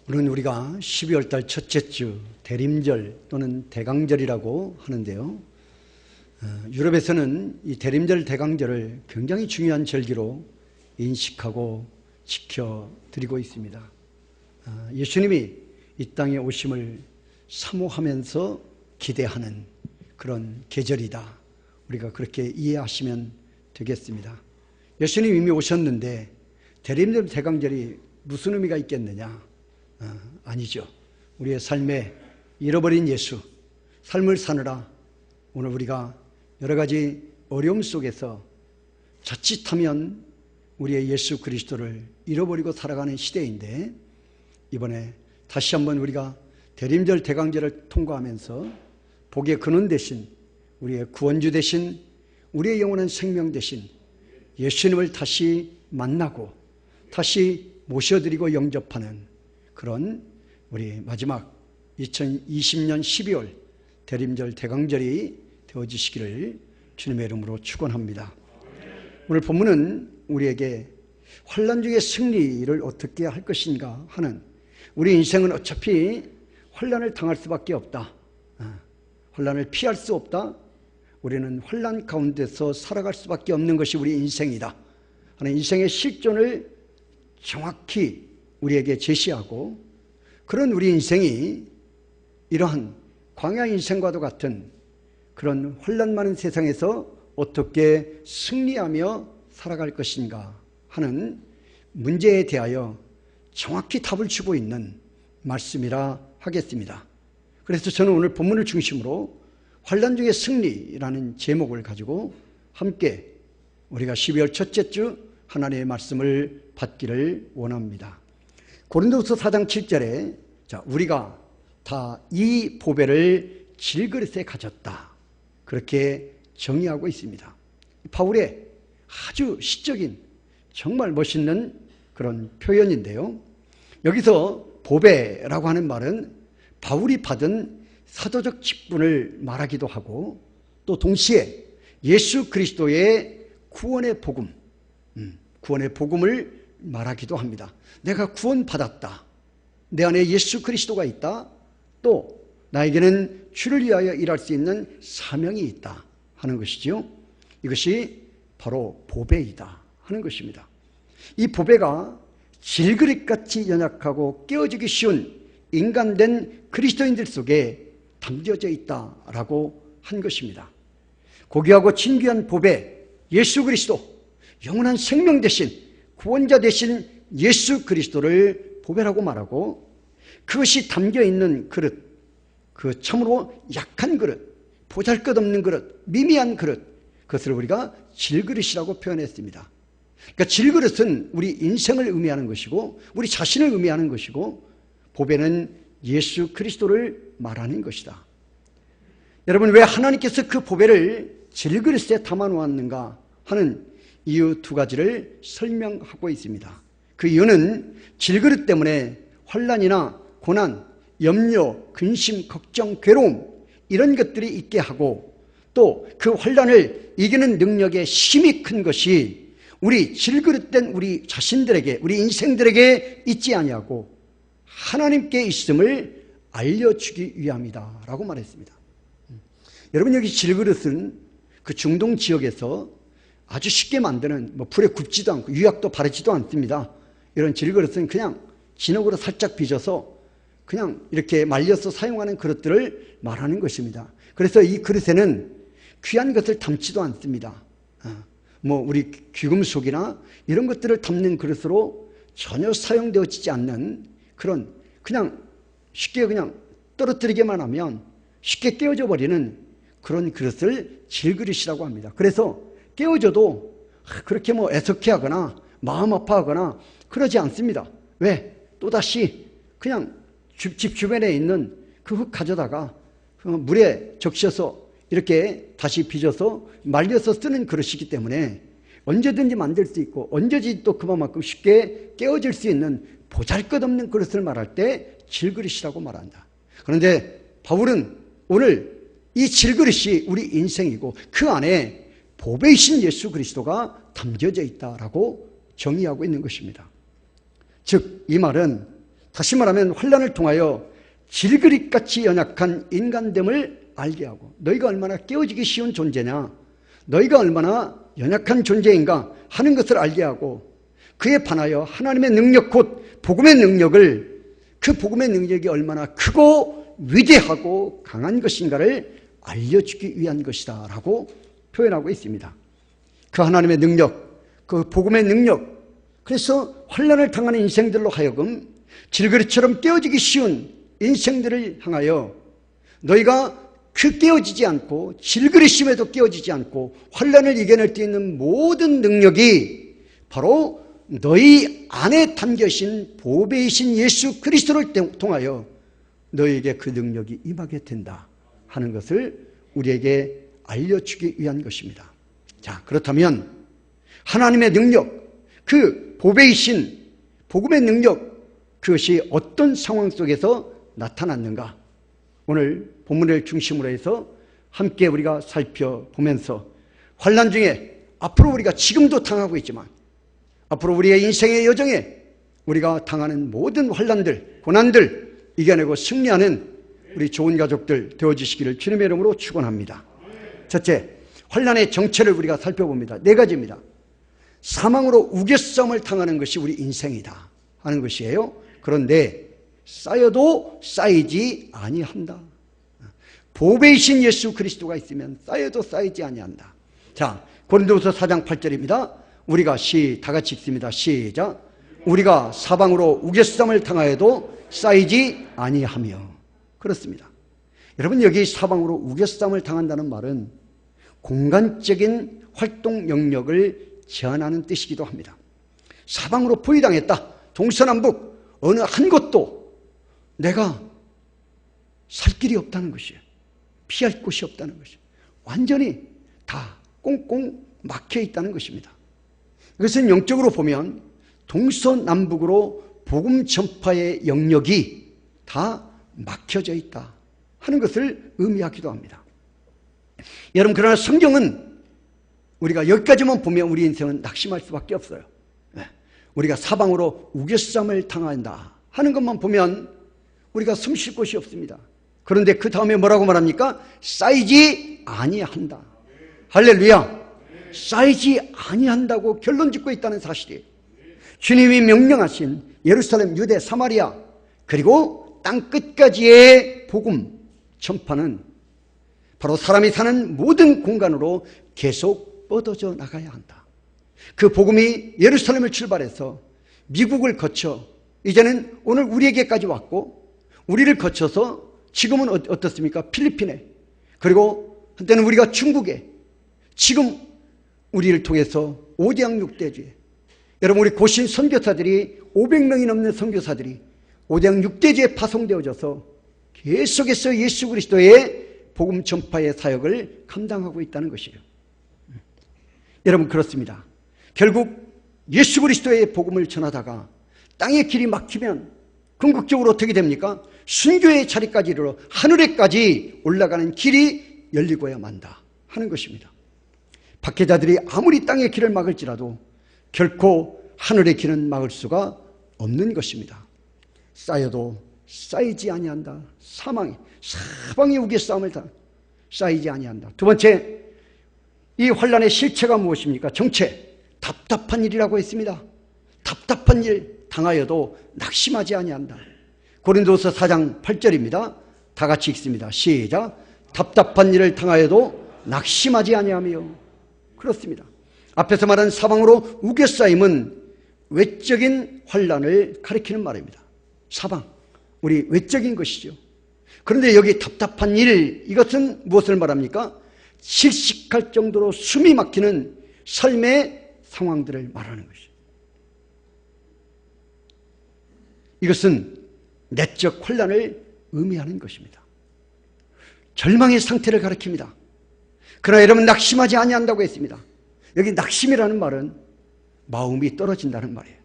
오늘은 우리가 12월 달 첫째 주 대림절 또는 대강절이라고 하는데요. 유럽에서는 이 대림절, 대강절을 굉장히 중요한 절기로 인식하고 지켜드리고 있습니다. 예수님이 이 땅에 오심을 사모하면서 기대하는 그런 계절이다. 우리가 그렇게 이해하시면 되겠습니다. 예수님 이미 오셨는데 대림절, 대강절이 무슨 의미가 있겠느냐? 아니죠. 우리의 삶에 잃어버린 예수, 삶을 사느라 오늘 우리가 여러 가지 어려움 속에서 자칫하면 우리의 예수 그리스도를 잃어버리고 살아가는 시대인데, 이번에 다시 한번 우리가 대림절, 대강절을 통과하면서 복의 근원 되신 우리의 구원주 되신 우리의 영원한 생명 되신 예수님을 다시 만나고 다시 모셔드리고 영접하는 그런 우리 마지막 2020년 12월 대림절, 대강절이 되어지시기를 주님의 이름으로 축원합니다. 오늘 본문은 우리에게 환난 중의 승리를 어떻게 할 것인가 하는, 우리 인생은 어차피 환난을 당할 수밖에 없다, 환난을 피할 수 없다, 우리는 환난 가운데서 살아갈 수밖에 없는 것이 우리 인생이다 하는 인생의 실존을 정확히 우리에게 제시하고, 그런 우리 인생이 이러한 광야 인생과도 같은 그런 혼란 많은 세상에서 어떻게 승리하며 살아갈 것인가 하는 문제에 대하여 정확히 답을 주고 있는 말씀이라 하겠습니다. 그래서 저는 오늘 본문을 중심으로 환난 중의 승리라는 제목을 가지고 함께 우리가 12월 첫째 주 하나님의 말씀을 받기를 원합니다. 고린도후서 4장 7절에 우리가 다 이 보배를 질그릇에 가졌다, 그렇게 정의하고 있습니다. 바울의 아주 시적인 정말 멋있는 그런 표현인데요. 여기서 보배라고 하는 말은 바울이 받은 사도적 직분을 말하기도 하고, 또 동시에 예수 그리스도의 구원의 복음, 구원의 복음을 말하기도 합니다. 내가 구원받았다, 내 안에 예수 그리스도가 있다, 또 나에게는 주를 위하여 일할 수 있는 사명이 있다 하는 것이지요. 이것이 바로 보배이다 하는 것입니다. 이 보배가 질그릇같이 연약하고 깨어지기 쉬운 인간된 그리스도인들 속에 담겨져 있다라고 한 것입니다. 고귀하고 진귀한 보배 예수 그리스도, 영원한 생명 되신 구원자 되신 예수 그리스도를 보배라고 말하고, 그것이 담겨있는 그릇, 그 참으로 약한 그릇, 보잘것없는 그릇, 미미한 그릇, 그것을 우리가 질그릇이라고 표현했습니다. 그러니까 질그릇은 우리 인생을 의미하는 것이고 우리 자신을 의미하는 것이고, 보배는 예수 그리스도를 말하는 것이다. 여러분, 왜 하나님께서 그 보배를 질그릇에 담아 놓았는가 하는 이유 두 가지를 설명하고 있습니다. 그 이유는 질그릇 때문에 환난이나 고난, 염려, 근심, 걱정, 괴로움, 이런 것들이 있게 하고, 또 그 환난을 이기는 능력의 힘이 큰 것이 우리 질그릇된 우리 자신들에게, 우리 인생들에게 있지 아니하고 하나님께 있음을 알려주기 위함이다 라고 말했습니다. 여러분, 여기 질그릇은 그 중동 지역에서 아주 쉽게 만드는, 불에 굽지도 않고 유약도 바르지도 않습니다. 이런 질그릇은 그냥 진흙으로 살짝 빚어서 그냥 이렇게 말려서 사용하는 그릇들을 말하는 것입니다. 그래서 이 그릇에는 귀한 것을 담지도 않습니다. 우리 귀금속이나 이런 것들을 담는 그릇으로 전혀 사용되어지지 않는 그런, 그냥 쉽게 그냥 떨어뜨리기만 하면 쉽게 깨어져 버리는 그런 그릇을 질그릇이라고 합니다. 그래서 깨어져도 그렇게 애석해하거나 마음 아파하거나 그러지 않습니다. 왜? 또다시 그냥 집 주변에 있는 그 흙 가져다가 물에 적셔서 이렇게 다시 빚어서 말려서 쓰는 그릇이기 때문에 언제든지 만들 수 있고 언제든지 또 그만큼 쉽게 깨어질 수 있는 보잘것없는 그릇을 말할 때 질그릇이라고 말한다. 그런데 바울은 오늘 이 질그릇이 우리 인생이고 그 안에 보배이신 예수 그리스도가 담겨져 있다라고 정의하고 있는 것입니다. 즉, 이 말은 다시 말하면 환난을 통하여 질그릇같이 연약한 인간됨을 알게 하고, 너희가 얼마나 깨어지기 쉬운 존재냐, 너희가 얼마나 연약한 존재인가 하는 것을 알게 하고, 그에 반하여 하나님의 능력, 곧 복음의 능력을, 그 복음의 능력이 얼마나 크고 위대하고 강한 것인가를 알려주기 위한 것이다 라고 표현하고 있습니다. 그 하나님의 능력, 그 복음의 능력, 그래서 환난을 당하는 인생들로 하여금 질그릇처럼 깨어지기 쉬운 인생들을 향하여 너희가 그 깨어지지 않고, 질그릇임에도 깨어지지 않고 환난을 이겨낼 수 있는 모든 능력이 바로 너희 안에 담겨신 보배이신 예수 그리스도를 통하여 너희에게 그 능력이 임하게 된다 하는 것을 우리에게 알려주기 위한 것입니다. 자, 그렇다면 하나님의 능력, 그 보배이신 복음의 능력, 그것이 어떤 상황 속에서 나타났는가, 오늘 본문을 중심으로 해서 함께 우리가 살펴보면서 환난 중에 앞으로 우리가 지금도 당하고 있지만 앞으로 우리의 인생의 여정에 우리가 당하는 모든 환난들, 고난들 이겨내고 승리하는 우리 좋은 가족들 되어주시기를 주님의 이름으로 축원합니다. 첫째, 환난의 정체를 우리가 살펴봅니다. 4가지입니다. 사망으로 우겨싸움을 당하는 것이 우리 인생이다 하는 것이에요. 그런데 쌓여도 쌓이지 아니한다. 보배이신 예수 그리스도가 있으면 쌓여도 쌓이지 아니한다. 자, 고린도후서 4장 8절입니다. 우리가 다 같이 읽습니다. 시작. 우리가 사방으로 우겨싸움을 당하여도 쌓이지 아니하며. 그렇습니다. 여러분, 여기 사방으로 우겨싸움을 당한다는 말은 공간적인 활동 영역을 제한하는 뜻이기도 합니다. 사방으로 포위당했다. 동서남북 어느 한 곳도 내가 살 길이 없다는 것이에요. 피할 곳이 없다는 것이에요. 완전히 다 꽁꽁 막혀 있다는 것입니다. 이것은 영적으로 보면 동서남북으로 복음 전파의 영역이 다 막혀져 있다 하는 것을 의미하기도 합니다. 여러분, 그러나 성경은 우리가 여기까지만 보면 우리 인생은 낙심할 수밖에 없어요. 우리가 사방으로 우겨싸움을 당한다 하는 것만 보면 우리가 숨 쉴 곳이 없습니다. 그런데 그 다음에 뭐라고 말합니까? 쌓이지 아니한다. 할렐루야. 쌓이지 아니한다고 결론 짓고 있다는 사실이에요. 주님이 명령하신 예루살렘, 유대, 사마리아 그리고 땅끝까지의 복음 전파는 바로 사람이 사는 모든 공간으로 계속 뻗어져 나가야 한다. 그 복음이 예루살렘을 출발해서 미국을 거쳐 이제는 오늘 우리에게까지 왔고, 우리를 거쳐서 지금은 어떻습니까? 필리핀에, 그리고 한때는 우리가 중국에, 지금 우리를 통해서 5대양 6대주에, 여러분, 우리 고신 선교사들이 500명이 넘는 선교사들이 5대양 6대주에 파송되어져서 계속해서 예수 그리스도의 복음 전파의 사역을 감당하고 있다는 것이에요. 여러분, 그렇습니다. 결국 예수 그리스도의 복음을 전하다가 땅의 길이 막히면 궁극적으로 어떻게 됩니까? 순교의 자리까지 이르러 하늘에까지 올라가는 길이 열리고야 만다 하는 것입니다. 박해자들이 아무리 땅의 길을 막을지라도 결코 하늘의 길은 막을 수가 없는 것입니다. 쌓여도 쌓이지 아니한다. 사방에 우겨싸움을 다 쌓이지 아니한다. 두 번째, 이 환난의 실체가 무엇입니까? 정체. 답답한 일이라고 했습니다. 답답한 일 당하여도 낙심하지 아니한다. 고린도서 4장 8절입니다. 다 같이 읽습니다. 시작. 답답한 일을 당하여도 낙심하지 아니하며. 그렇습니다. 앞에서 말한 사방으로 우겨싸임은 외적인 환난을 가리키는 말입니다. 사방, 우리 외적인 것이죠. 그런데 여기 답답한 일, 이것은 무엇을 말합니까? 실식할 정도로 숨이 막히는 삶의 상황들을 말하는 것이죠. 이것은 내적 환난을 의미하는 것입니다. 절망의 상태를 가리킵니다. 그러나 여러분, 낙심하지 아니한다고 했습니다. 여기 낙심이라는 말은 마음이 떨어진다는 말이에요.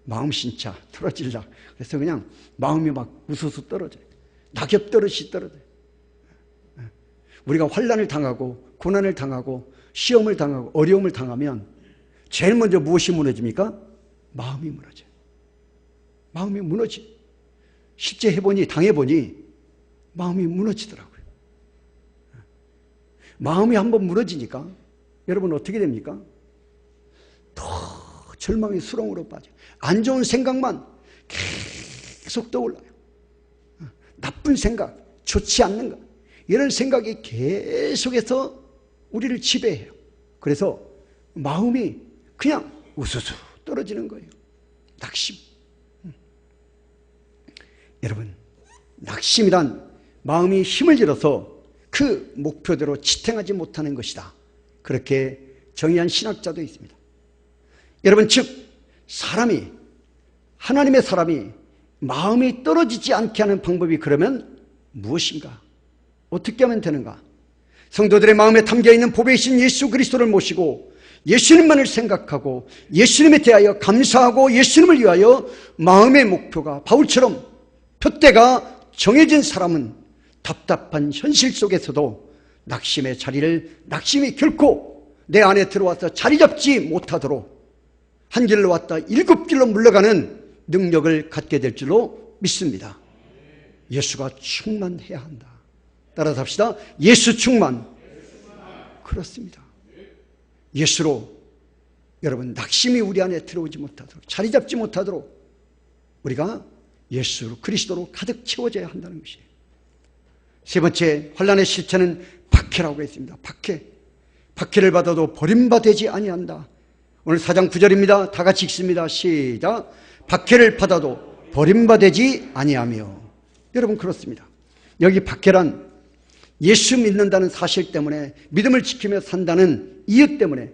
마음 신차 떨어질라. 그래서 그냥 마음이 막 우수수 떨어져요. 낙엽 떨어지듯이 떨어져요. 우리가 환난을 당하고 고난을 당하고 시험을 당하고 어려움을 당하면 제일 먼저 무엇이 무너집니까? 마음이 무너져요. 마음이 무너지. 실제 해보니, 당해보니 마음이 무너지더라고요. 마음이 한번 무너지니까 여러분 어떻게 됩니까? 더 절망의 수렁으로 빠져. 안 좋은 생각만 계속 떠올라요. 나쁜 생각, 좋지 않는 것, 이런 생각이 계속해서 우리를 지배해요. 그래서 마음이 그냥 우수수 떨어지는 거예요. 낙심. 여러분, 낙심이란 마음이 힘을 잃어서 그 목표대로 지탱하지 못하는 것이다. 그렇게 정의한 신학자도 있습니다. 여러분, 즉 사람이, 하나님의 사람이 마음이 떨어지지 않게 하는 방법이 그러면 무엇인가? 어떻게 하면 되는가? 성도들의 마음에 담겨있는 보배이신 예수 그리스도를 모시고 예수님만을 생각하고 예수님에 대하여 감사하고 예수님을 위하여 마음의 목표가 바울처럼 표대가 정해진 사람은 답답한 현실 속에서도 낙심이 결코 내 안에 들어와서 자리 잡지 못하도록 한 길로 왔다 7길로 물러가는 능력을 갖게 될 줄로 믿습니다. 예수가 충만해야 한다. 따라서 합시다. 예수 충만. 그렇습니다. 예수로 여러분 낙심이 우리 안에 들어오지 못하도록, 자리 잡지 못하도록 우리가 예수 그리스도로 가득 채워져야 한다는 것이에요. 세 번째 환난의 실체는 박해라고 했습니다. 박해를 받아도 버림받지 아니한다. 오늘 4장 9절입니다. 다 같이 읽습니다. 시작. 박해를 받아도 버림받지 아니하며. 여러분 그렇습니다. 여기 박해란 예수 믿는다는 사실 때문에, 믿음을 지키며 산다는 이유 때문에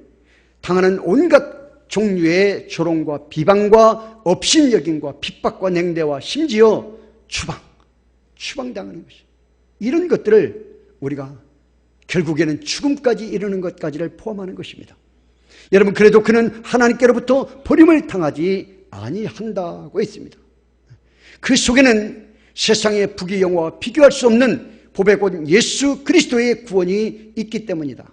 당하는 온갖 종류의 조롱과 비방과 업신여김과 핍박과 냉대와 심지어 추방당하는 것이, 이런 것들을 우리가 결국에는 죽음까지 이르는 것까지를 포함하는 것입니다. 여러분 그래도 그는 하나님께로부터 버림을 당하지 아니한다고 했습니다. 그 속에는 세상의 부귀영화와 비교할 수 없는 보배곧 예수 그리스도의 구원이 있기 때문이다.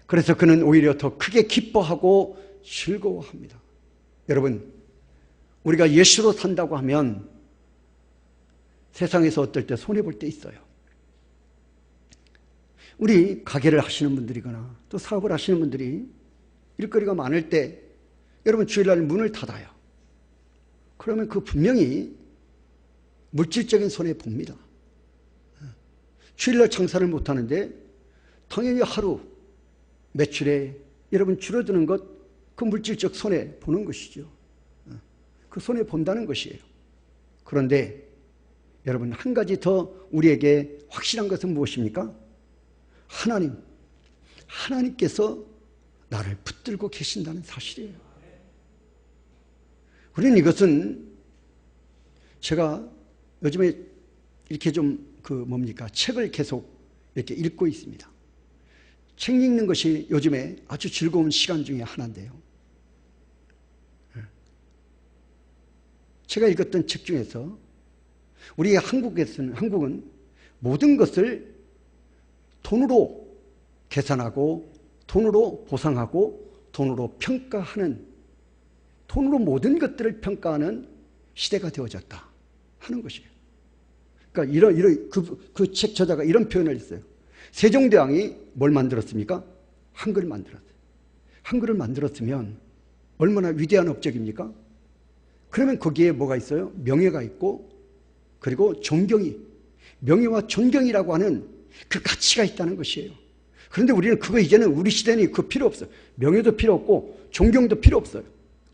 그래서 그는 오히려 더 크게 기뻐하고 즐거워합니다. 여러분, 우리가 예수로 산다고 하면 세상에서 어떨 때 손해볼 때 있어요. 우리 가게를 하시는 분들이거나 또 사업을 하시는 분들이 일거리가 많을 때 여러분 주일날 문을 닫아요. 그러면 그 분명히 물질적인 손해 봅니다. 주일날 장사를 못하는데 당연히 하루 매출에 여러분 줄어드는 것, 그 물질적 손해 보는 것이죠. 그 손해 본다는 것이에요. 그런데 여러분 한 가지 더 우리에게 확실한 것은 무엇입니까? 하나님께서 나를 붙들고 계신다는 사실이에요. 우리는 이것은, 제가 요즘에 이렇게 좀 책을 계속 이렇게 읽고 있습니다. 책 읽는 것이 요즘에 아주 즐거운 시간 중에 하나인데요. 제가 읽었던 책 중에서 우리 한국은 모든 것을 돈으로 계산하고 돈으로 보상하고 돈으로 평가하는, 돈으로 모든 것들을 평가하는 시대가 되어졌다 하는 것이에요. 그러니까 그 책 저자가 이런 표현을 했어요. 세종대왕이 뭘 만들었습니까? 한글을 만들었어요. 한글을 만들었으면 얼마나 위대한 업적입니까? 그러면 거기에 뭐가 있어요? 명예가 있고, 그리고 명예와 존경이라고 하는 그 가치가 있다는 것이에요. 그런데 우리는 이제는 우리 시대는 그거 필요 없어요. 명예도 필요 없고 존경도 필요 없어요.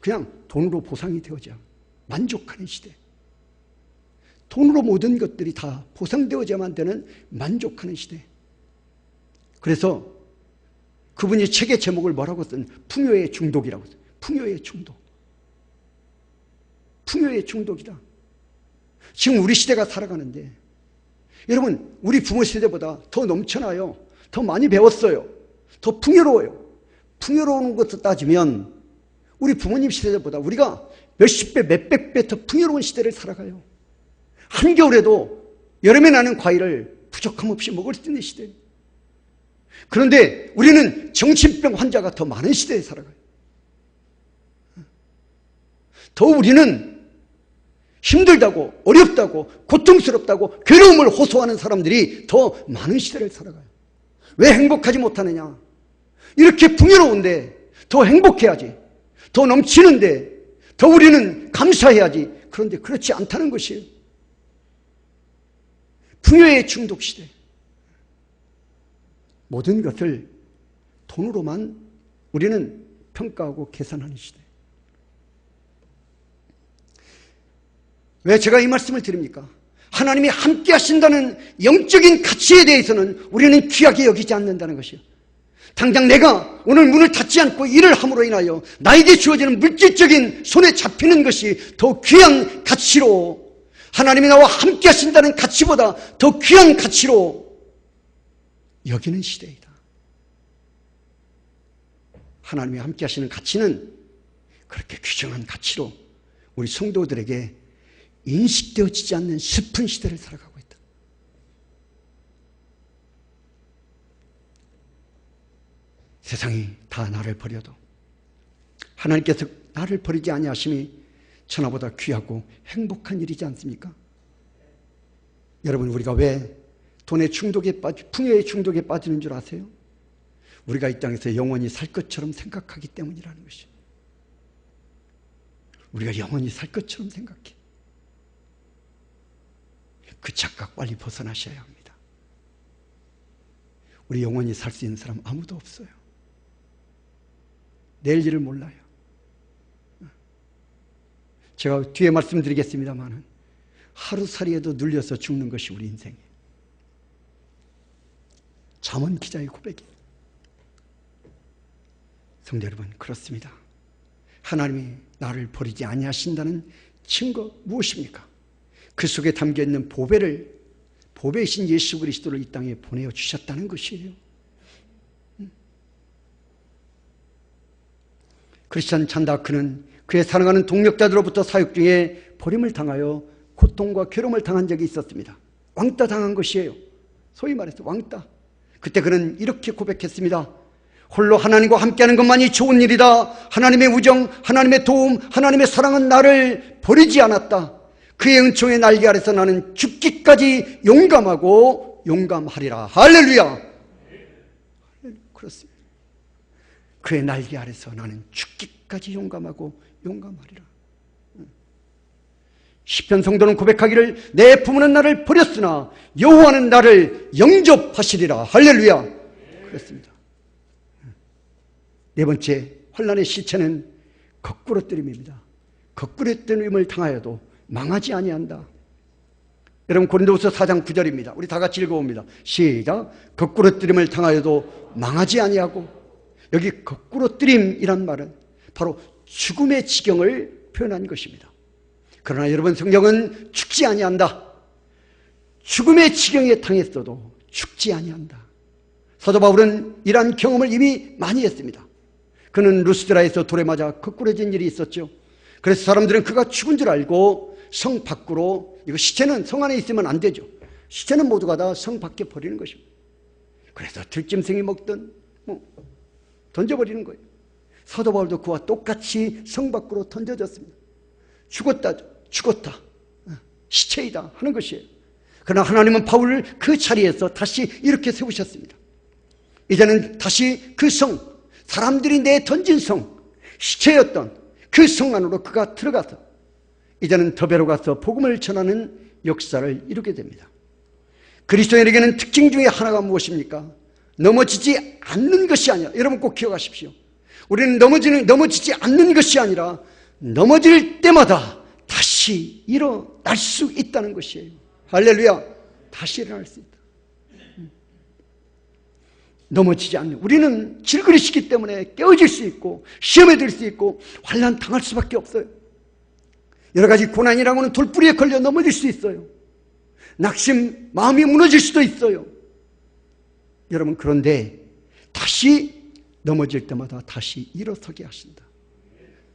그냥 돈으로 보상이 되어져 만족하는 시대. 돈으로 모든 것들이 다 보상되어져야만 되는 만족하는 시대. 그래서 그분이 책의 제목을 뭐라고 쓴? 풍요의 중독이라고 써요. 풍요의 중독. 풍요의 중독이다. 지금 우리 시대가 살아가는데 여러분 우리 부모 세대보다 더 넘쳐나요. 더 많이 배웠어요. 더 풍요로워요. 풍요로운 것을 따지면 우리 부모님 시대보다 우리가 몇십 배, 몇백 배 더 풍요로운 시대를 살아가요. 한겨울에도 여름에 나는 과일을 부족함 없이 먹을 수 있는 시대. 그런데 우리는 정신병 환자가 더 많은 시대에 살아가요. 더 우리는 힘들다고, 어렵다고, 고통스럽다고 괴로움을 호소하는 사람들이 더 많은 시대를 살아가요. 왜 행복하지 못하느냐? 이렇게 풍요로운데 더 행복해야지, 더 넘치는데 더 우리는 감사해야지. 그런데 그렇지 않다는 것이에요. 풍요의 중독 시대. 모든 것을 돈으로만 우리는 평가하고 계산하는 시대. 왜 제가 이 말씀을 드립니까? 하나님이 함께 하신다는 영적인 가치에 대해서는 우리는 귀하게 여기지 않는다는 것이에요. 당장 내가 오늘 문을 닫지 않고 일을 함으로 인하여 나에게 주어지는 물질적인 손에 잡히는 것이 더 귀한 가치로, 하나님이 나와 함께 하신다는 가치보다 더 귀한 가치로 여기는 시대이다. 하나님이 함께 하시는 가치는 그렇게 귀중한 가치로 우리 성도들에게 인식되어지지 않는 슬픈 시대를 살아가고 있다. 세상이 다 나를 버려도 하나님께서 나를 버리지 아니하심이 천하보다 귀하고 행복한 일이지 않습니까? 여러분, 우리가 왜 돈의 중독에 풍요의 중독에 빠지는 줄 아세요? 우리가 이 땅에서 영원히 살 것처럼 생각하기 때문이라는 것이에요. 우리가 영원히 살 것처럼 생각해. 그 착각 빨리 벗어나셔야 합니다. 우리 영원히 살 수 있는 사람 아무도 없어요. 내일 일을 몰라요. 제가 뒤에 말씀드리겠습니다만 하루살이에도 눌려서 죽는 것이 우리 인생이에요. 잠언 기자의 고백이에요. 성도 여러분, 그렇습니다. 하나님이 나를 버리지 아니하신다는 증거 무엇입니까? 그 속에 담겨있는 보배이신 예수 그리스도를 이 땅에 보내어 주셨다는 것이에요. 크리스찬 잔다크는 그의 사랑하는 동력자들로부터 사육 중에 버림을 당하여 고통과 괴로움을 당한 적이 있었습니다. 왕따 당한 것이에요. 소위 말해서 왕따. 그때 그는 이렇게 고백했습니다. 홀로 하나님과 함께하는 것만이 좋은 일이다. 하나님의 우정, 하나님의 도움, 하나님의 사랑은 나를 버리지 않았다. 그의 은총의 날개 아래서 나는 죽기까지 용감하고 용감하리라. 할렐루야. 그렇습니다. 그의 날개 아래서 나는 죽기까지 용감하고 용감하리라. 시편 성도는 고백하기를 내 부모는 나를 버렸으나 여호와는 나를 영접하시리라. 할렐루야. 그렇습니다. 네 번째, 환난의 시체는 거꾸로뜨림입니다. 거꾸로뜨림을 당하여도 망하지 아니한다. 여러분, 고린도후서 4장 9절입니다. 우리 다 같이 읽어봅니다. 시작. 거꾸로뜨림을 당하여도 망하지 아니하고. 여기 거꾸로뜨림이란 말은 바로 죽음의 지경을 표현한 것입니다. 그러나 여러분, 성경은 죽지 아니한다. 죽음의 지경에 당했어도 죽지 아니한다. 사도 바울은 이러한 경험을 이미 많이 했습니다. 그는 루스드라에서 돌에 맞아 거꾸러진 일이 있었죠. 그래서 사람들은 그가 죽은 줄 알고 성 밖으로, 이거 시체는 성 안에 있으면 안 되죠. 시체는 모두가 다 성 밖에 버리는 것입니다. 그래서 들짐승이 먹든 던져버리는 거예요. 사도 바울도 그와 똑같이 성 밖으로 던져졌습니다. 죽었다, 시체이다 하는 것이에요. 그러나 하나님은 바울을 그 자리에서 다시 이렇게 세우셨습니다. 이제는 다시 그 성, 사람들이 내던진 성, 시체였던 그 성 안으로 그가 들어가서 이제는 더베로 가서 복음을 전하는 역사를 이루게 됩니다. 그리스도인에게는 특징 중에 하나가 무엇입니까? 넘어지지 않는 것이 아니라, 여러분 꼭 기억하십시오. 우리는 넘어지지 않는 것이 아니라 넘어질 때마다 다시 일어날 수 있다는 것이에요. 할렐루야. 다시 일어날 수 있다. 넘어지지 않는, 우리는 질그릇이기 때문에 깨어질 수 있고 시험에 들 수 있고 환난 당할 수밖에 없어요. 여러 가지 고난이라고는 돌뿌리에 걸려 넘어질 수 있어요. 낙심, 마음이 무너질 수도 있어요. 여러분, 그런데 다시 넘어질 때마다 다시 일어서게 하신다.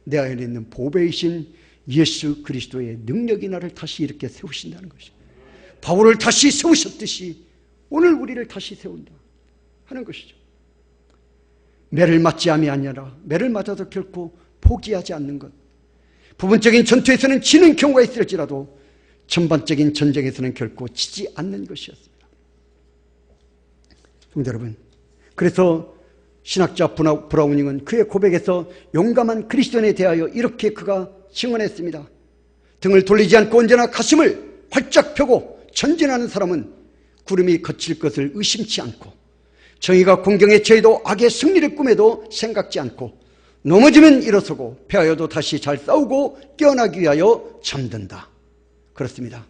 내 안에 있는 보배이신 예수 그리스도의 능력이 나를 다시 이렇게 세우신다는 것이죠. 바울을 다시 세우셨듯이 오늘 우리를 다시 세운다 하는 것이죠. 매를 맞지 아니하니라. 매를 맞아도 결코 포기하지 않는 것. 부분적인 전투에서는 지는 경우가 있을지라도 전반적인 전쟁에서는 결코 지지 않는 것이었습니다. 성도 여러분, 그래서 신학자 브라우닝은 그의 고백에서 용감한 그리스도인에 대하여 이렇게 그가 증언했습니다. 등을 돌리지 않고 언제나 가슴을 활짝 펴고 전진하는 사람은 구름이 걷힐 것을 의심치 않고 정의가 공경에 처해도 악의 승리를 꿈에도 생각지 않고 넘어지면 일어서고 패하여도 다시 잘 싸우고 깨어나기 위하여 잠든다. 그렇습니다.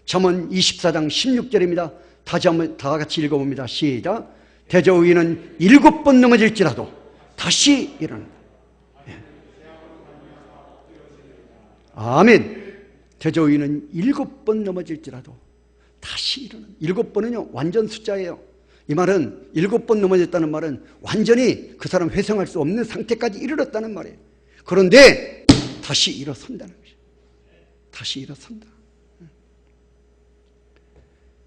잠언 24장 16절입니다. 다시 한번 다 같이 읽어봅니다. 시작. 대저의인은 7번 넘어질지라도 다시 일어난다. 아멘. 대저의인은 7번 넘어질지라도 다시 일어난다. 7번은요 완전 숫자예요. 이 말은 7번 넘어졌다는 말은 완전히 그 사람 회생할 수 없는 상태까지 이르렀다는 말이에요. 그런데 다시 일어선다는 것이에요. 다시 일어선다.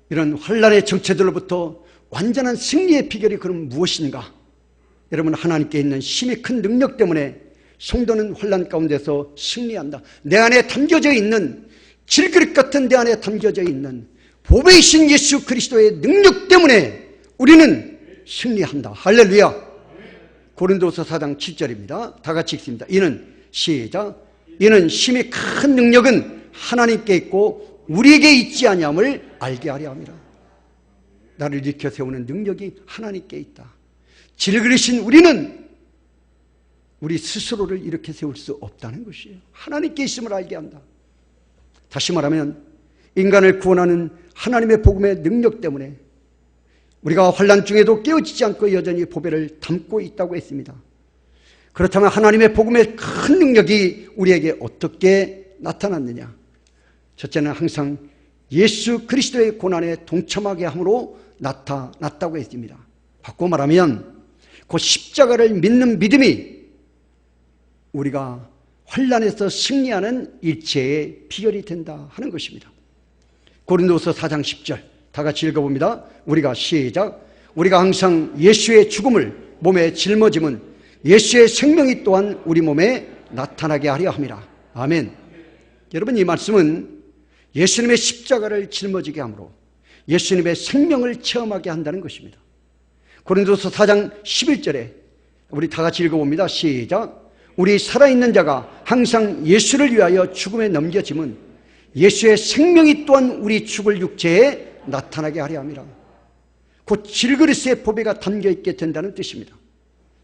이런 환란의 정체들로부터 완전한 승리의 비결이 그럼 무엇인가? 여러분, 하나님께 있는 힘이 큰 능력 때문에 성도는 환란 가운데서 승리한다. 내 안에 담겨져 있는, 질그릇 같은 내 안에 담겨져 있는 보배이신 예수 그리스도의 능력 때문에 우리는 승리한다. 할렐루야. 고린도서 4장 7절입니다. 다 같이 읽습니다. 이는 시작. 이는 힘이 큰 능력은 하나님께 있고 우리에게 있지 아니함을 알게 하려 함이라. 나를 일으켜 세우는 능력이 하나님께 있다. 질그릇인 우리는 우리 스스로를 일으켜 세울 수 없다는 것이에요. 하나님께 있음을 알게 한다. 다시 말하면 인간을 구원하는 하나님의 복음의 능력 때문에 우리가 환난 중에도 깨어지지 않고 여전히 보배를 담고 있다고 했습니다. 그렇다면 하나님의 복음의 큰 능력이 우리에게 어떻게 나타났느냐? 첫째는 항상 예수 그리스도의 고난에 동참하게 함으로 나타났다고 했습니다. 바꿔 말하면 그 십자가를 믿는 믿음이 우리가 환난에서 승리하는 일체의 비결이 된다 하는 것입니다. 고린도서 4장 10절 다 같이 읽어봅니다. 우리가 시작. 우리가 항상 예수의 죽음을 몸에 짊어짐은 예수의 생명이 또한 우리 몸에 나타나게 하려 함이라. 아멘. 여러분, 이 말씀은 예수님의 십자가를 짊어지게 함으로 예수님의 생명을 체험하게 한다는 것입니다. 고린도서 4장 11절에 우리 다 같이 읽어봅니다. 시작. 우리 살아있는 자가 항상 예수를 위하여 죽음에 넘겨짐은 예수의 생명이 또한 우리 죽을 육체에 나타나게 하려 함이라. 곧 질그릇의 보배가 담겨있게 된다는 뜻입니다.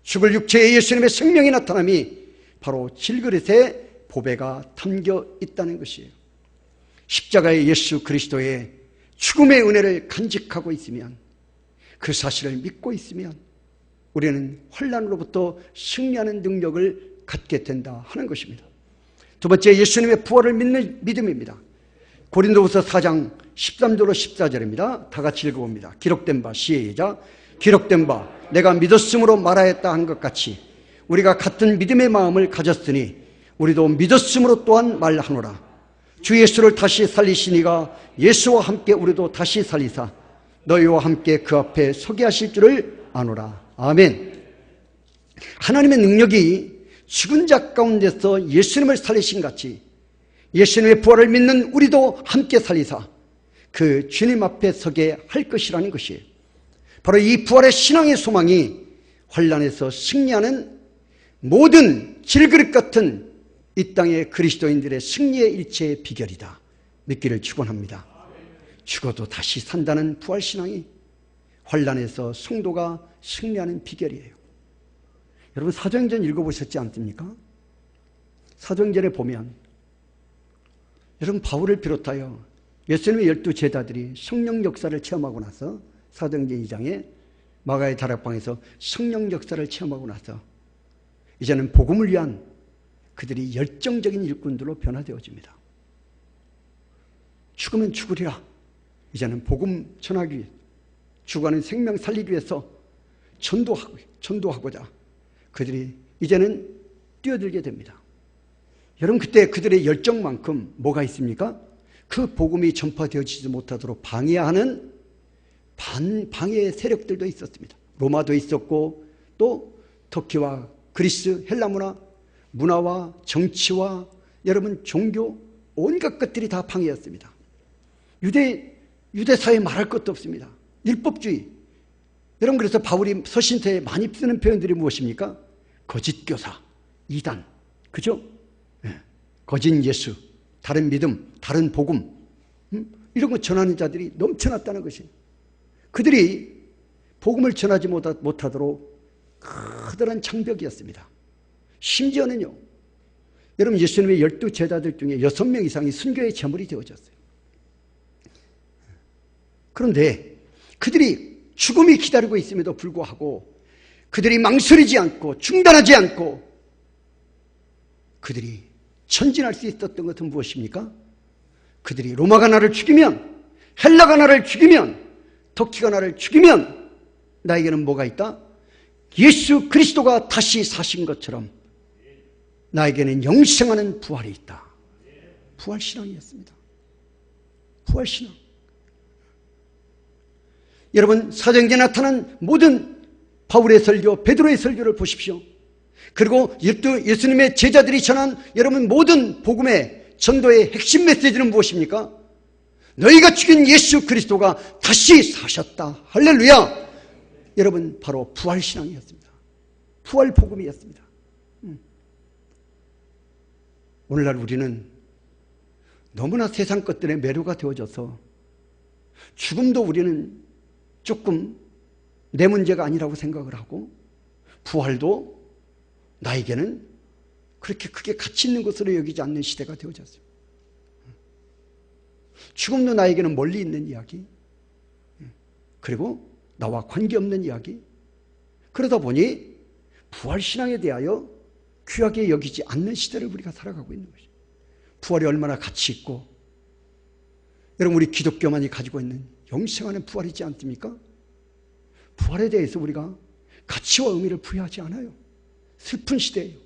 죽을 육체에 예수님의 생명이 나타남이 바로 질그릇의 보배가 담겨있다는 것이에요. 십자가의 예수 그리스도의 죽음의 은혜를 간직하고 있으면, 그 사실을 믿고 있으면 우리는 환난으로부터 승리하는 능력을 갖게 된다 하는 것입니다. 두 번째, 예수님의 부활을 믿는 믿음입니다. 고린도후서 4장 13절로 14절입니다. 다 같이 읽어봅니다. 기록된 바 시작. 기록된 바 내가 믿었으므로 말하였다 한 것 같이 우리가 같은 믿음의 마음을 가졌으니 우리도 믿었으므로 또한 말하노라. 주 예수를 다시 살리시니가 예수와 함께 우리도 다시 살리사 너희와 함께 그 앞에 서게 하실 줄을 아노라. 아멘. 하나님의 능력이 죽은 자 가운데서 예수님을 살리신 같이 예수님의 부활을 믿는 우리도 함께 살리사 그 주님 앞에 서게 할 것이라는 것이에요. 바로 이 부활의 신앙의 소망이 환난에서 승리하는 모든 질그릇 같은 이 땅의 그리스도인들의 승리의 일체의 비결이다 믿기를 축원합니다. 죽어도 다시 산다는 부활신앙이 환난에서 성도가 승리하는 비결이에요. 여러분, 사도행전 읽어보셨지 않습니까? 사도행전에 보면 여러분, 바울을 비롯하여 예수님의 12제자들이 성령 역사를 체험하고 나서 사도행전 2장에 마가의 다락방에서 성령 역사를 체험하고 나서 이제는 복음을 위한 그들이 열정적인 일꾼들로 변화되어집니다. 죽으면 죽으리라. 이제는 복음 전하기 위해, 죽어가는 생명 살리기 위해서 전도하고자 그들이 이제는 뛰어들게 됩니다. 여러분, 그때 그들의 열정만큼 뭐가 있습니까? 그 복음이 전파되어지지 못하도록 방해하는 방해의 세력들도 있었습니다. 로마도 있었고 또 터키와 그리스, 헬라 문화와 정치와 여러분 종교 온갖 것들이 다 방해였습니다. 유대 사회에 말할 것도 없습니다. 율법주의. 여러분 그래서 바울이 서신서에 많이 쓰는 표현들이 무엇입니까? 거짓 교사, 이단, 그죠? 네. 거짓 예수, 다른 믿음, 다른 복음, 이런 거 전하는 자들이 넘쳐났다는 것이. 그들이 복음을 전하지 못하도록 커다란 장벽이었습니다. 심지어는요, 여러분 예수님의 12제자들 중에 6명 이상이 순교의 제물이 되어졌어요. 그런데 그들이 죽음이 기다리고 있음에도 불구하고 그들이 망설이지 않고 중단하지 않고 그들이 전진할 수 있었던 것은 무엇입니까? 그들이 로마가 나를 죽이면, 헬라가 나를 죽이면, 터키가 나를 죽이면 나에게는 뭐가 있다? 예수 그리스도가 다시 사신 것처럼 나에게는 영생하는 부활이 있다. 부활신앙이었습니다. 부활신앙. 여러분 사도행전에 나타난 모든 바울의 설교, 베드로의 설교를 보십시오. 그리고 예수님의 제자들이 전한 여러분 모든 복음의 전도의 핵심 메시지는 무엇입니까? 너희가 죽인 예수 그리스도가 다시 사셨다. 할렐루야. 여러분 바로 부활신앙이었습니다. 부활복음이었습니다. 오늘날 우리는 너무나 세상 것들에 매료가 되어져서 죽음도 우리는 조금 내 문제가 아니라고 생각을 하고 부활도 나에게는 그렇게 크게 가치 있는 것으로 여기지 않는 시대가 되어졌어요. 죽음도 나에게는 멀리 있는 이야기, 그리고 나와 관계없는 이야기. 그러다 보니 부활신앙에 대하여 귀하게 여기지 않는 시대를 우리가 살아가고 있는 것이죠. 부활이 얼마나 가치 있고, 여러분 우리 기독교만이 가지고 있는 영생하는 부활이지 않습니까? 부활에 대해서 우리가 가치와 의미를 부여하지 않아요. 슬픈 시대예요.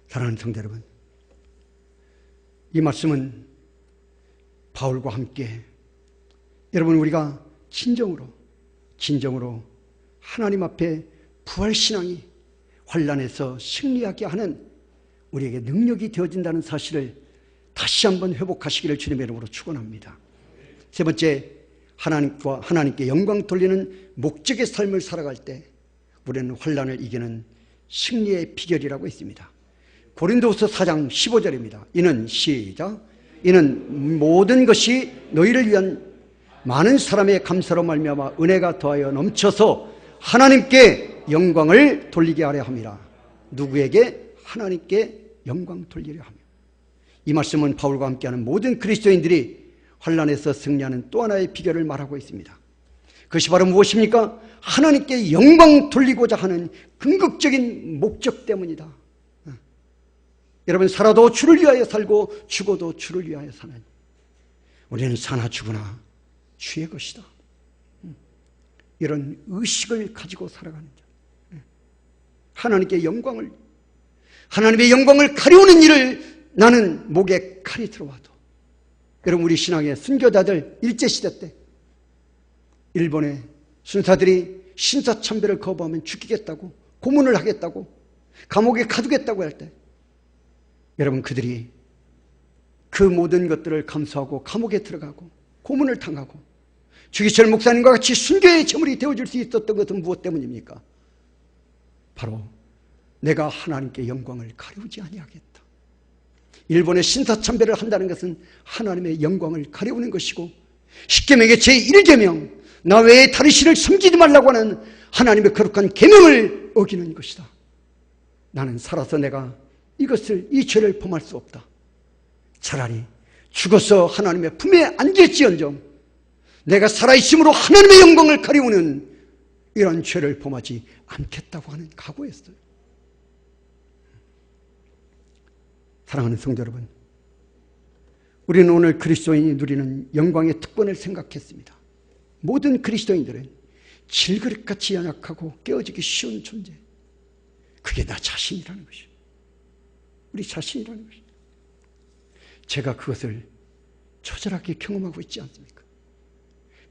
사랑하는 성도 여러분, 이 말씀은 바울과 함께 여러분 우리가 진정으로 하나님 앞에 부활신앙이 환난에서 승리하게 하는 우리에게 능력이 되어진다는 사실을 다시 한번 회복하시기를 주님의 이름으로 축원합니다. 세 번째, 하나님께 영광 돌리는 목적의 삶을 살아갈 때 우리는 환난을 이기는 승리의 비결이라고 있습니다. 고린도후서 4장 15절입니다. 이는 시작. 이는 모든 것이 너희를 위한 많은 사람의 감사로 말미암아 은혜가 더하여 넘쳐서 하나님께 영광을 돌리게 하려 함이라. 누구에게? 하나님께 영광 돌리려 하며. 이 말씀은 바울과 함께하는 모든 그리스도인들이 환난에서 승리하는 또 하나의 비결을 말하고 있습니다. 그것이 바로 무엇입니까? 하나님께 영광 돌리고자 하는 궁극적인 목적 때문이다. 여러분 살아도 주를 위하여 살고 죽어도 주를 위하여 사는, 우리는 사나 죽으나 주의 것이다. 이런 의식을 가지고 살아가는 자. 하나님의 영광을 가려우는 일을 나는 목에 칼이 들어와도, 여러분 우리 신앙의 순교자들 일제시대 때 일본의 순사들이 신사참배를 거부하면 죽이겠다고, 고문을 하겠다고, 감옥에 가두겠다고 할 때 여러분 그들이 그 모든 것들을 감수하고 감옥에 들어가고 고문을 당하고 주기철 목사님과 같이 순교의 제물이 되어줄 수 있었던 것은 무엇 때문입니까? 바로 내가 하나님께 영광을 가려우지 아니하겠다. 일본의 신사참배를 한다는 것은 하나님의 영광을 가려우는 것이고, 십계명의 제1계명 나 외에 다른 신을 섬기지 말라고 하는 하나님의 거룩한 계명을 어기는 것이다. 나는 살아서 내가 이 죄를 범할 수 없다. 차라리 죽어서 하나님의 품에 안길지언정 내가 살아있음으로 하나님의 영광을 가리우는 이런 죄를 범하지 않겠다고 하는 각오였어요. 사랑하는 성도 여러분, 우리는 오늘 그리스도인이 누리는 영광의 특권을 생각했습니다. 모든 그리스도인들은 질그릇같이 연약하고 깨어지기 쉬운 존재, 그게 나 자신이라는 것이에요. 우리 자신이라는 것입니다. 제가 그것을 처절하게 경험하고 있지 않습니까?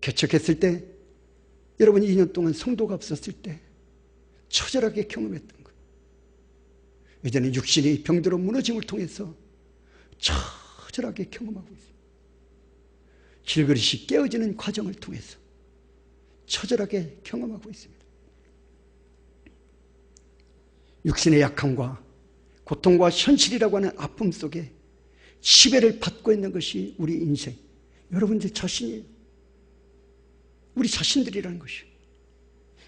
개척했을 때, 여러분 2년 동안 성도가 없었을 때 처절하게 경험했던 거예요. 이제는 육신이 병들어 무너짐을 통해서 처절하게 경험하고 있습니다. 질그릇이 깨어지는 과정을 통해서 처절하게 경험하고 있습니다. 육신의 약함과 고통과 현실이라고 하는 아픔 속에 지배를 받고 있는 것이 우리 인생, 여러분들 자신이에요. 우리 자신들이라는 것이에요.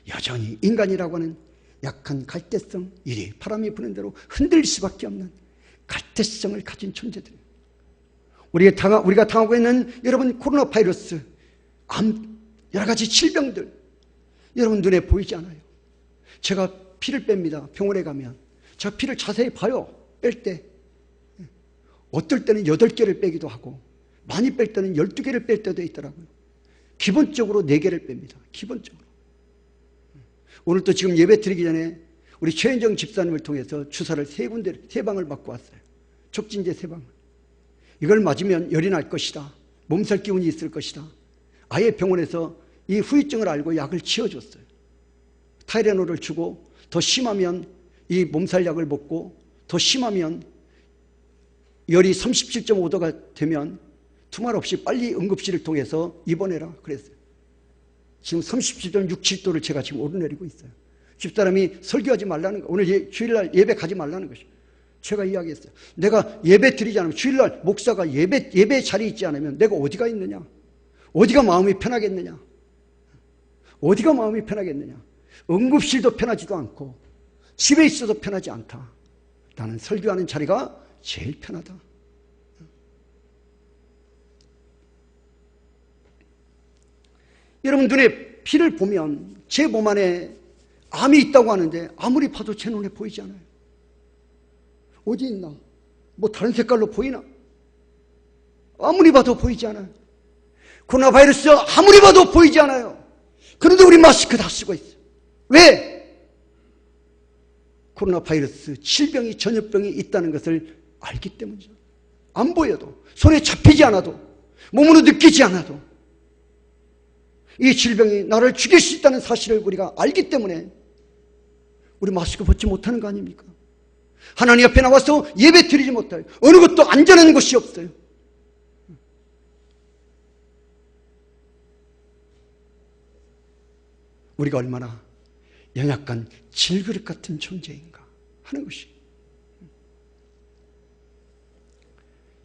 여전히 인간이라고 하는 약한 갈대성, 이리 바람이 부는 대로 흔들릴 수밖에 없는 갈대성을 가진 존재들이에요. 우리가 당하고 있는 여러분 코로나 바이러스, 암, 여러 가지 질병들, 여러분 눈에 보이지 않아요. 제가 피를 뺍니다. 병원에 가면 제가 피를 자세히 봐요. 뺄 때 어떨 때는 8개를 빼기도 하고 많이 뺄 때는 12개를 뺄 때도 있더라고요. 기본적으로 4개를 뺍니다. 기본적으로. 오늘 또 지금 예배 드리기 전에 우리 최현정 집사님을 통해서 주사를 3방을 맞고 왔어요. 촉진제 3방을. 이걸 맞으면 열이 날 것이다. 몸살 기운이 있을 것이다. 아예 병원에서 이 후유증을 알고 약을 지어줬어요. 타이레놀을 주고 더 심하면 이 몸살약을 먹고 더 심하면 열이 37.5도가 되면 두말 없이 빨리 응급실을 통해서 입원해라 그랬어요. 지금 37.6, 7도를 제가 지금 오르내리고 있어요. 집사람이 설교하지 말라는 거, 오늘 주일날 예배 가지 말라는 것이죠. 제가 이야기했어요. 내가 예배 드리지 않으면, 주일날 목사가 예배 자리에 있지 않으면 내가 어디가 있느냐? 어디가 마음이 편하겠느냐? 어디가 마음이 편하겠느냐? 응급실도 편하지도 않고 집에 있어도 편하지 않다. 나는 설교하는 자리가 제일 편하다. 여러분 눈에 피를 보면 제 몸 안에 암이 있다고 하는데 아무리 봐도 제 눈에 보이지 않아요. 어디 있나? 뭐 다른 색깔로 보이나? 아무리 봐도 보이지 않아요. 코로나 바이러스 아무리 봐도 보이지 않아요. 그런데 우리 마스크 다 쓰고 있어요. 왜? 코로나 바이러스 질병이, 전염병이 있다는 것을 알기 때문이죠. 안 보여도, 손에 잡히지 않아도, 몸으로 느끼지 않아도 이 질병이 나를 죽일 수 있다는 사실을 우리가 알기 때문에 우리 마스크 벗지 못하는 거 아닙니까? 하나님 앞에 나와서 예배 드리지 못해요. 어느 것도 안전한 곳이 없어요. 우리가 얼마나 연약한 질그릇 같은 존재인가 하는 것이.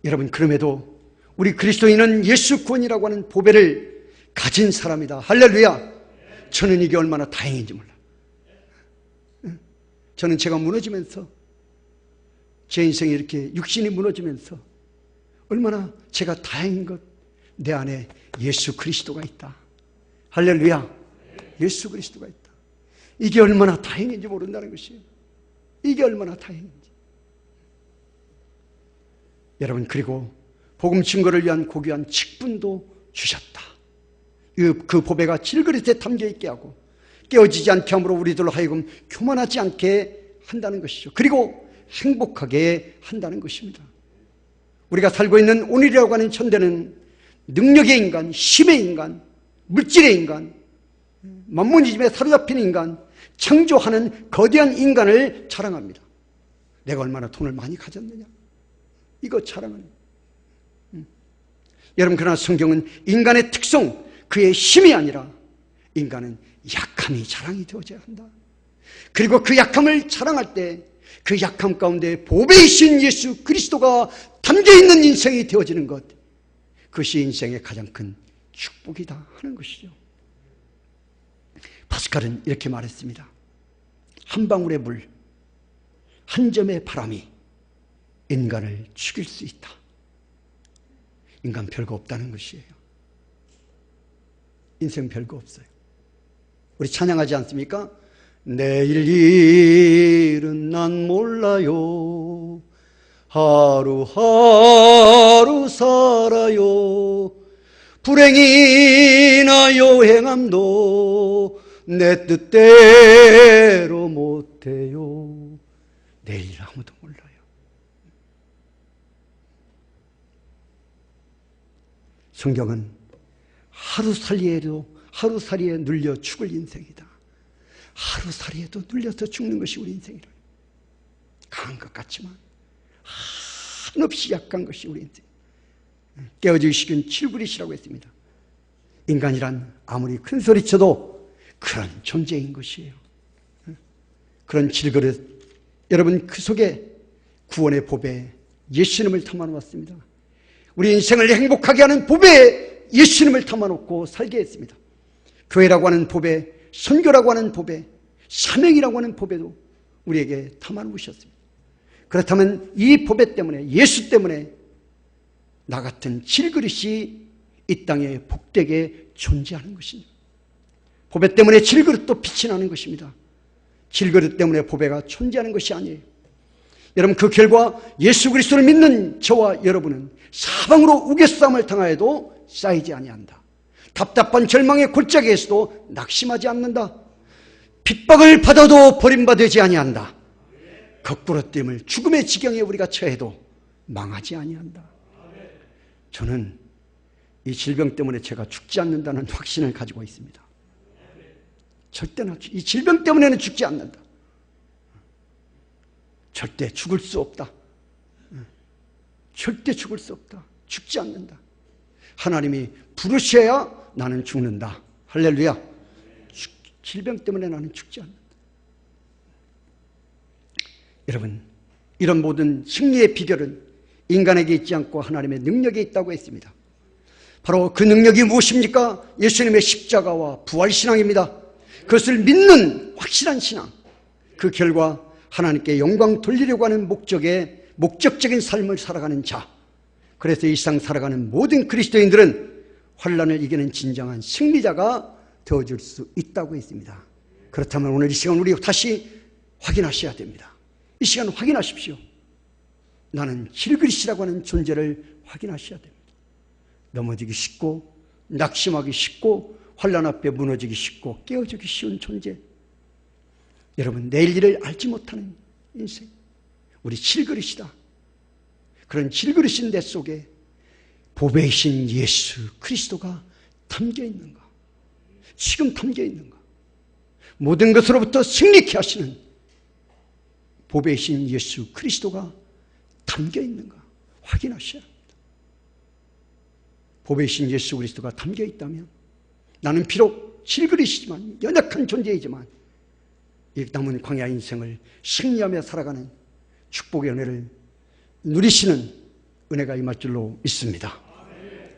여러분, 그럼에도 우리 그리스도인은 예수 구원이라고 하는 보배를 가진 사람이다. 할렐루야. 저는 이게 얼마나 다행인지 몰라. 저는 제가 무너지면서, 제 인생이 이렇게 육신이 무너지면서 얼마나 제가 다행인 것, 내 안에 예수 그리스도가 있다. 할렐루야. 예수 그리스도가 있다. 이게 얼마나 다행인지 모른다는 것이에요. 이게 얼마나 다행인지. 여러분, 그리고 복음 증거를 위한 고귀한 직분도 주셨다. 그 보배가 질그릇에 담겨있게 하고 깨어지지 않게 함으로 우리들로 하여금 교만하지 않게 한다는 것이죠. 그리고 행복하게 한다는 것입니다. 우리가 살고 있는 오늘이라고 하는 현대는 능력의 인간, 힘의 인간, 물질의 인간, 만문이즘에 사로잡힌 인간, 창조하는 거대한 인간을 자랑합니다. 내가 얼마나 돈을 많이 가졌느냐, 이거 자랑하는. 여러분, 그러나 성경은 인간의 특성, 그의 힘이 아니라 인간은 약함이 자랑이 되어져야 한다. 그리고 그 약함을 자랑할 때 그 약함 가운데 보배이신 예수 그리스도가 담겨있는 인생이 되어지는 것, 그것이 인생의 가장 큰 축복이다 하는 것이죠. 파스칼은 이렇게 말했습니다. 한 방울의 물, 한 점의 바람이 인간을 죽일 수 있다. 인간 별거 없다는 것이에요. 인생 별거 없어요. 우리 찬양하지 않습니까? 내일 일은 난 몰라요. 하루하루 살아요. 불행이나 요행함도 내 뜻대로 못해요. 내일 아무도 몰라요. 성경은 하루살이에 눌려 죽을 인생이다. 하루살이에도 눌려서 죽는 것이 우리 인생이라. 강한 것 같지만 한없이 약한 것이 우리 인생. 깨어지기 쉬운 칠그릇이라고 했습니다. 인간이란 아무리 큰 소리쳐도 그런 존재인 것이에요. 그런 칠그릇, 여러분 그 속에 구원의 보배 예수님을 담아놓았습니다. 우리 인생을 행복하게 하는 보배에 예수님을 담아놓고 살게 했습니다. 교회라고 하는 보배, 선교라고 하는 보배, 사명이라고 하는 보배도 우리에게 담아놓으셨습니다. 그렇다면 이 보배 때문에, 예수 때문에 나 같은 질그릇이 이 땅에 복되게 존재하는 것입니다. 보배 때문에 질그릇도 빛이 나는 것입니다. 질그릇 때문에 보배가 존재하는 것이 아니에요. 여러분, 그 결과 예수 그리스도를 믿는 저와 여러분은 사방으로 우겨싸움을 당하여도 쌓이지 아니한다. 답답한 절망의 골짜기에서도 낙심하지 않는다. 핍박을 받아도 버림받지 아니한다. 거꾸로 뜸을 죽음의 지경에 우리가 처해도 망하지 아니한다. 저는 이 질병 때문에 제가 죽지 않는다는 확신을 가지고 있습니다. 절대나 이 질병 때문에는 죽지 않는다. 절대 죽을 수 없다. 절대 죽을 수 없다. 죽지 않는다. 하나님이 부르셔야 나는 죽는다. 할렐루야. 질병 때문에 나는 죽지 않는다. 여러분, 이런 모든 승리의 비결은 인간에게 있지 않고 하나님의 능력에 있다고 했습니다. 바로 그 능력이 무엇입니까? 예수님의 십자가와 부활신앙입니다. 그것을 믿는 확실한 신앙, 그 결과 하나님께 영광 돌리려고 하는 목적적인 삶을 살아가는 자, 그래서 이 세상 살아가는 모든 그리스도인들은 환난을 이기는 진정한 승리자가 되어줄 수 있다고 했습니다. 그렇다면 오늘 이 시간 우리 다시 확인하셔야 됩니다. 이 시간 확인하십시오. 나는 질그릇이라고 하는 존재를 확인하셔야 됩니다. 넘어지기 쉽고 낙심하기 쉽고 환난 앞에 무너지기 쉽고 깨어지기 쉬운 존재. 여러분, 내일 일을 알지 못하는 인생, 우리 질그릇이다. 그런 질그릇인 내 속에 보배이신 예수 그리스도가 담겨 있는가? 지금 담겨 있는가? 모든 것으로부터 승리케 하시는 보배이신 예수 그리스도가 담겨 있는가? 확인하셔야 합니다. 보배이신 예수 그리스도가 담겨 있다면 나는 비록 질그릇이지만, 연약한 존재이지만 이 남은 광야 인생을 승리하며 살아가는 축복의 은혜를 누리시는 은혜가 임할 줄로 믿습니다.